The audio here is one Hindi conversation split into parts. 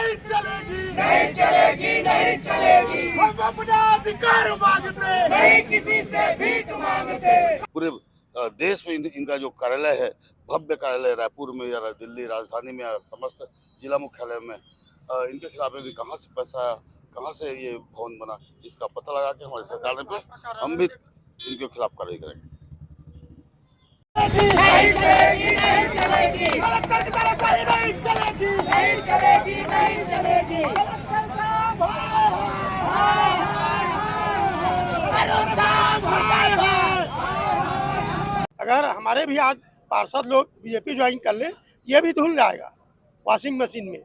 नहीं चलेगी, नहीं चलेगी, नहीं चलेगी। हम अपना अधिकार मांगते, नहीं किसी से भीख मांगते। पूरे देश में इनका जो कार्यालय है, भव्य कार्यालय रायपुर में या दिल्ली राजधानी में या समस्त जिला मुख्यालय में, इनके खिलाफ भी कहाँ से पैसा, कहाँ से ये भवन बना, इसका पता लगा के हमारी सरकार पे हम भी इनके खिलाफ कार्रवाई करेंगे। नहीं चलेगी, नहीं चलेगी, कलेक्टर की तानाशाही नहीं चलेगी, नहीं चलेगी, नहीं चलेगी। कलेक्टर साहब अगर हमारे भी आज पार्षद लोग बीजेपी ज्वाइन कर ले, ये भी धुल जाएगा वॉशिंग मशीन में।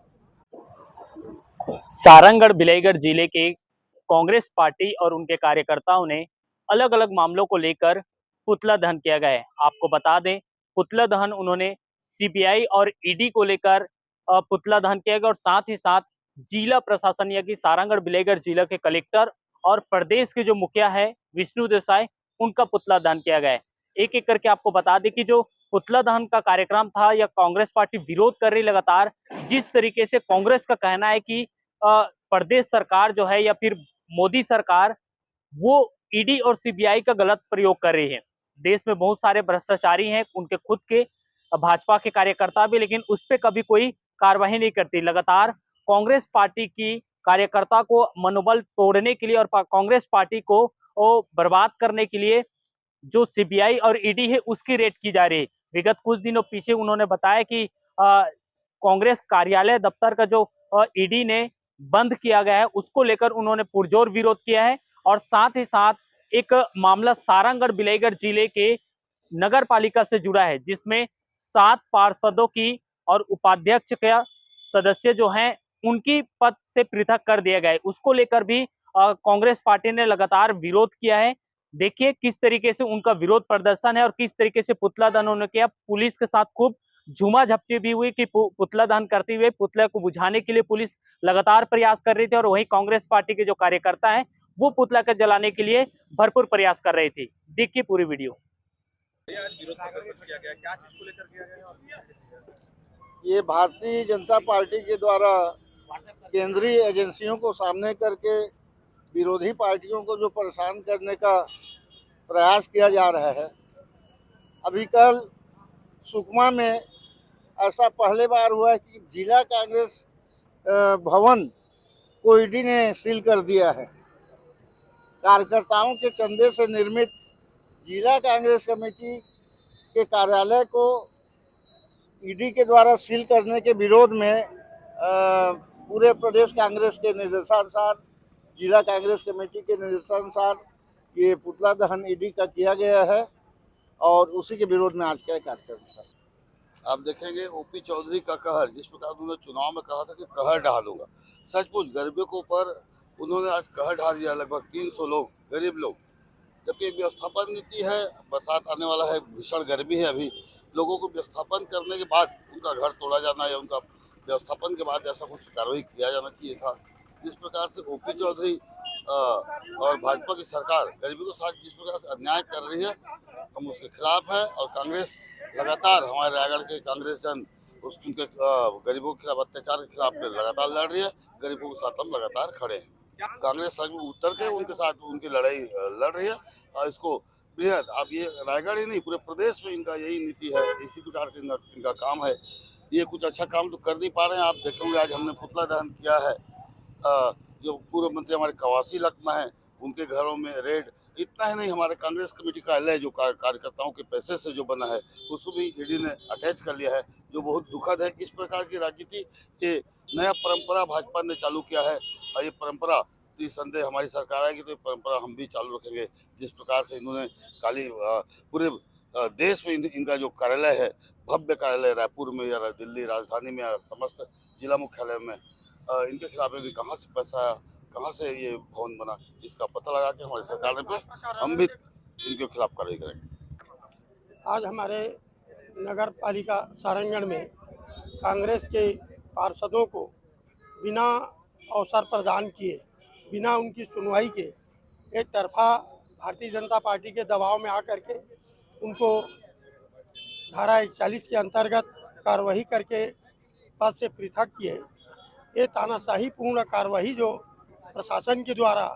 सारंगढ़ बिलाईगढ़ जिले के कांग्रेस पार्टी और उनके कार्यकर्ताओं ने अलग अलग मामलों को लेकर पुतला दहन किया गया है। आपको बता दें, पुतला दहन उन्होंने सीबीआई और ईडी को लेकर पुतला दहन किया गया और साथ ही साथ जिला प्रशासन या कि सारंगढ़ बिलाईगढ़ जिला के कलेक्टर और प्रदेश के जो मुखिया है विष्णु देसाई, उनका पुतला दहन किया गया है। एक एक करके आपको बता दें कि जो पुतला दहन का कार्यक्रम था या कांग्रेस पार्टी विरोध कर रही लगातार, जिस तरीके से कांग्रेस का कहना है कि प्रदेश सरकार जो है या फिर मोदी सरकार वो ईडी और सीबीआई का गलत प्रयोग कर रही है। देश में बहुत सारे भ्रष्टाचारी हैं, उनके खुद के भाजपा के कार्यकर्ता भी, लेकिन उस पर कभी कोई कार्रवाई नहीं करती। लगातार कांग्रेस पार्टी की कार्यकर्ता को मनोबल तोड़ने के लिए और कांग्रेस पार्टी को बर्बाद करने के लिए जो सीबीआई और ईडी है उसकी रेड की जा रही है। विगत कुछ दिनों पीछे उन्होंने बताया कि कांग्रेस कार्यालय दफ्तर का जो ईडी ने बंद किया गया है उसको लेकर उन्होंने पुरजोर विरोध किया है। और साथ ही साथ एक मामला सारंगढ़ बिलाईगढ़ जिले के नगर पालिका से जुड़ा है, जिसमें 7 पार्षदों की और उपाध्यक्ष का सदस्य जो हैं उनकी पद से पृथक कर दिया गया है। उसको लेकर भी कांग्रेस पार्टी ने लगातार विरोध किया है। देखिए किस तरीके से उनका विरोध प्रदर्शन है और किस तरीके से पुतला दहन उन्होंने किया। पुलिस के साथ खूब झूमा झपटी भी हुई कि पुतला दहन करते हुए पुतले को बुझाने के लिए पुलिस लगातार प्रयास कर रही थी और वहीं कांग्रेस पार्टी के जो कार्यकर्ता हैं वो पुतला को जलाने के लिए भरपूर प्रयास कर रही थी। देखिए पूरी वीडियो। ये भारतीय जनता पार्टी के द्वारा केंद्रीय एजेंसियों को सामने करके विरोधी पार्टियों को जो परेशान करने का प्रयास किया जा रहा है। अभी कल सुकमा में ऐसा पहले बार हुआ है कि जिला कांग्रेस भवन को ईडी ने सील कर दिया है। कार्यकर्ताओं के चंदे से निर्मित जिला कांग्रेस कमेटी के कार्यालय को ईडी के द्वारा सील करने के विरोध में पूरे प्रदेश कांग्रेस के निर्देशानुसार, जिला कांग्रेस कमेटी के निर्देशानुसार ये पुतला दहन ईडी का किया गया है और उसी के विरोध में आज का कार्यक्रम था। आप देखेंगे ओपी चौधरी का कहर, जिस प्रकार उन्होंने चुनाव में कहा था कि कहर ढालूंगा, सचमुच गरीबों के ऊपर उन्होंने आज कहर ढाल दिया। लगभग 300 लोग, गरीब लोग, जबकि व्यवस्थापन नीति है, बरसात आने वाला है, भीषण गर्मी है, अभी लोगों को व्यवस्थापन करने के बाद उनका घर तोड़ा जाना या उनका व्यवस्थापन के बाद ऐसा कुछ कार्रवाई किया जाना चाहिए था। जिस प्रकार से ओपी चौधरी और भाजपा की सरकार गरीबी के साथ जिस प्रकार से अन्याय कर रही है, हम उसके खिलाफ है। और कांग्रेस लगातार, हमारे रायगढ़ के कांग्रेस जन उनके गरीबों के खिलाफ अत्याचार के खिलाफ लगातार लड़ रही है। गरीबों के साथ हम लगातार खड़े हैं। कांग्रेस सड़क में उतर के उनके साथ उनकी लड़ाई लड़ रही है और इसको बेहद, अब ये रायगढ़ ही नहीं पूरे प्रदेश में इनका यही नीति है, इसी प्रकार का इनका काम है। ये कुछ अच्छा काम तो कर नहीं पा रहे हैं। आप देखेंगे आज हमने पुतला दहन किया है, जो पूर्व मंत्री हमारे कवासी लकमा है उनके घरों में रेड। इतना ही नहीं, हमारे कांग्रेस कमेटी कार्यालय जो कार्यकर्ताओं के पैसे से जो बना है उसको भी ईडी ने अटैच कर लिया है, जो बहुत दुखद है। इस प्रकार की राजनीति के नया परंपरा भाजपा ने चालू किया है और ये परंपरा संदेह हमारी सरकार आएगी तो ये परंपरा हम भी चालू रखेंगे। जिस प्रकार से इन्होंने पूरे देश में इनका जो कार्यालय है, भव्य कार्यालय रायपुर में या दिल्ली राजधानी में या समस्त जिला मुख्यालय में, इनके खिलाफ भी कहाँ से पैसा, कहाँ से ये भवन बना, इसका पता लगा के हमारी सरकार पे हम भी इनके खिलाफ कार्रवाई करेंगे। आज हमारे नगर पालिका सारंगढ़ में कांग्रेस के पार्षदों को बिना अवसर प्रदान किए, बिना उनकी सुनवाई के एक तरफा भारतीय जनता पार्टी के दबाव में आकर के उनको धारा 41 के अंतर्गत कार्रवाई करके पद से पृथक किए। ये तानाशाही पूर्ण कार्रवाई जो प्रशासन के द्वारा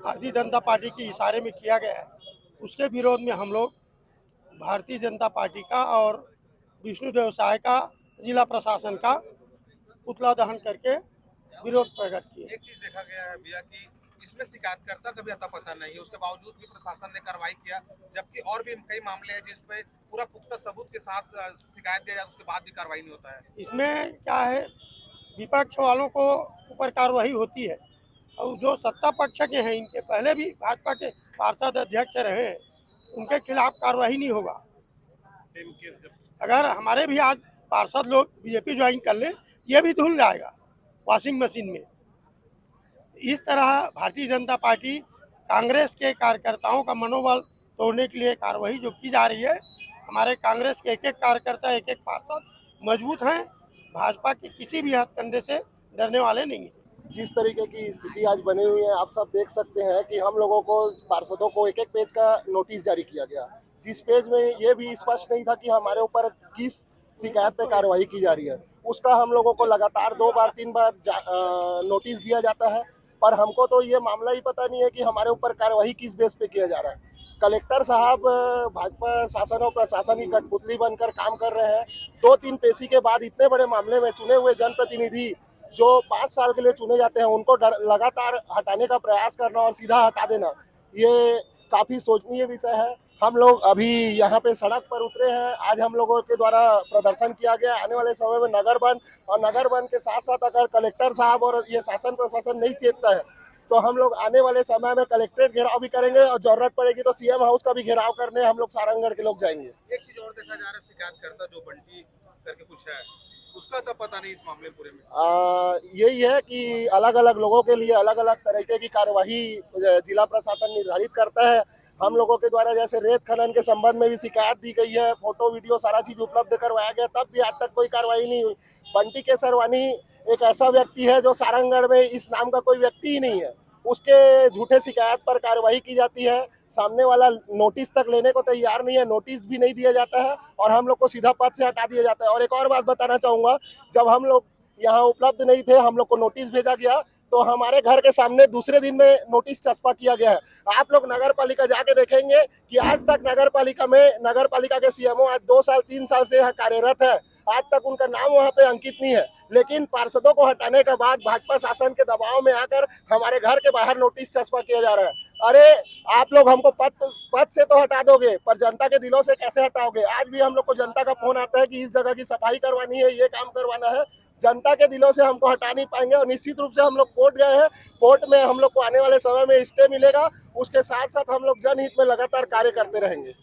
भारतीय जनता पार्टी के इशारे में किया गया है, उसके विरोध में हम लोग भारतीय जनता पार्टी का और विष्णु व्यवसाय का जिला प्रशासन का पुतला दहन करके विरोध प्रकट किए। एक चीज देखा गया है भैया कि इसमें शिकायतकर्ता का भी अता पता नहीं है, उसके बावजूद भी प्रशासन ने कार्रवाई किया, जबकि और भी कई मामले हैं जिसपे पूरा पुख्ता सबूत के साथ शिकायत दिया जाए, उसके बाद भी कार्रवाई नहीं होता है। इसमें क्या है, विपक्ष वालों को ऊपर कार्रवाई होती है और जो सत्ता पक्ष के हैं, इनके पहले भी भाजपा के पार्षद अध्यक्ष रहे हैं, उनके खिलाफ कार्रवाई नहीं होगा। अगर हमारे भी आज पार्षद लोग बीजेपी ज्वाइन कर ले, ये भी धुल जाएगा वॉशिंग मशीन में। इस तरह भारतीय जनता पार्टी कांग्रेस के कार्यकर्ताओं का मनोबल तोड़ने के लिए कार्रवाई जो की जा रही है, हमारे कांग्रेस के एक एक कार्यकर्ता, एक एक पार्षद मजबूत हैं, भाजपा के किसी भी हथकंडे से डरने वाले नहीं हैं। जिस तरीके की स्थिति आज बनी हुई है, आप सब देख सकते हैं कि हम लोगों को पार्षदों को एक एक पेज का नोटिस जारी किया गया, जिस पेज में ये भी स्पष्ट नहीं था कि हमारे ऊपर किस शिकायत पे कार्रवाई की जा रही है। उसका हम लोगों को लगातार 2 बार 3 बार नोटिस दिया जाता है, पर हमको तो ये मामला ही पता नहीं है कि हमारे ऊपर कार्रवाई किस बेस पे किया जा रहा है। कलेक्टर साहब भाजपा शासन और प्रशासन की कठपुतली बनकर काम कर रहे हैं। 2-3 पेशी के बाद इतने बड़े मामले में चुने हुए जनप्रतिनिधि जो 5 साल के लिए चुने जाते हैं, उनको लगातार हटाने का प्रयास करना और सीधा हटा देना, ये काफ़ी सोचनीय विषय है। हम लोग अभी यहाँ पे सड़क पर उतरे हैं। आज हम लोगों के द्वारा प्रदर्शन किया गया। आने वाले समय में नगर बंद, और नगर बंद के साथ साथ अगर कलेक्टर साहब और ये शासन प्रशासन नहीं चेतता है तो हम लोग आने वाले समय में कलेक्ट्रेट घेराव भी करेंगे और जरूरत पड़ेगी तो सीएम हाउस का भी घेराव करने हम लोग सारंगगढ़ के लोग जाएंगे। एक चीज और देखा जा रहा है, शिकायतकर्ता जो बंटी करके कुछ है, उसका तो पता नहीं इस मामले पूरे में। यही है कि अलग अलग लोगों के लिए अलग अलग तरीके की कार्यवाही जिला प्रशासन निर्धारित करता है। हम लोगों के द्वारा जैसे रेत खनन के संबंध में भी शिकायत दी गई है, फोटो वीडियो सारा चीज उपलब्ध करवाया गया, तब भी आज तक कोई कार्रवाई नहीं हुई। बंटी केसरवानी एक ऐसा व्यक्ति है जो सारंगगढ़ में इस नाम का कोई व्यक्ति ही नहीं है, उसके झूठे शिकायत पर कार्रवाई की जाती है। सामने वाला नोटिस तक लेने को तैयार नहीं है, नोटिस भी नहीं दिया जाता है और हम लोग को सीधा पद से हटा दिया जाता है। और एक और बात बताना चाहूँगा, जब हम लोग यहाँ उपलब्ध नहीं थे, हम लोग को नोटिस भेजा गया तो हमारे घर के सामने दूसरे दिन में नोटिस चस्पा किया गया है। आप लोग नगर पालिका जाके देखेंगे कि आज तक नगर पालिका में नगर पालिका के सीएमओ आज 2 साल 3 साल से यहाँ कार्यरत है, आज तक उनका नाम वहाँ पे अंकित नहीं है। लेकिन पार्षदों को हटाने के बाद भाजपा शासन के दबाव में आकर हमारे घर के बाहर नोटिस चस्पा किया जा रहा है। अरे आप लोग हमको पद से तो हटा दोगे, पर जनता के दिलों से कैसे हटाओगे? आज भी हम लोग को जनता का फोन आता है कि इस जगह की सफाई करवानी है, ये काम करवाना है। जनता के दिलों से हमको हटा नहीं पाएंगे और निश्चित रूप से हम लोग कोर्ट गए हैं। कोर्ट में हम लोग को आने वाले समय में स्टे मिलेगा। उसके साथ साथ हम लोग जनहित में लगातार कार्य करते रहेंगे।